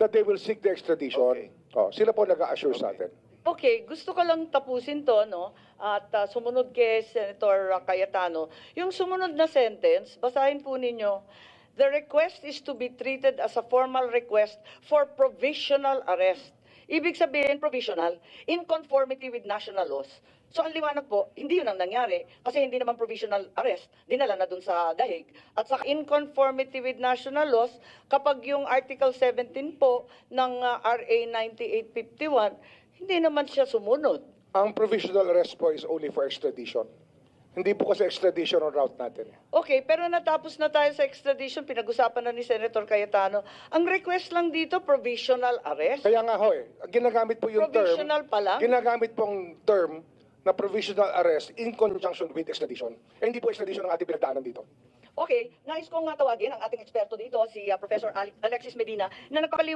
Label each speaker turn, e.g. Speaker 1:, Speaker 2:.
Speaker 1: that they will seek the extradition.
Speaker 2: Okay.
Speaker 1: Sila po nag-assure sa atin.
Speaker 3: Okay, gusto ko lang tapusin to, no? At sumunod kay Senator Cayetano. Yung sumunod na sentence, basahin po ninyo. The request is to be treated as a formal request for provisional arrest. Ibig sabihin, provisional, in conformity with national laws. So, ang liwanag po, hindi yun ang nangyari kasi hindi naman provisional arrest. Dinala na dun sa dahig. At sa in conformity with national laws, kapag yung Article 17 po ng RA 9851, hindi naman siya sumunod.
Speaker 1: Ang provisional arrest po is only for extradition. Hindi po kasi extradition on route natin.
Speaker 3: Okay, pero natapos na tayo sa extradition, pinag-usapan na ni Senator Cayetano. Ang request lang dito, provisional arrest.
Speaker 1: Kaya nga ho ginagamit po yung
Speaker 3: Provisional pa lang?
Speaker 1: Ginagamit pong term na provisional arrest in conjunction with extradition. Hindi po extradition ang ating pinagdaanan dito.
Speaker 3: Okay, nais kong nga tawagin ang ating eksperto dito, si Professor Alexis Medina, na nakakaliwanag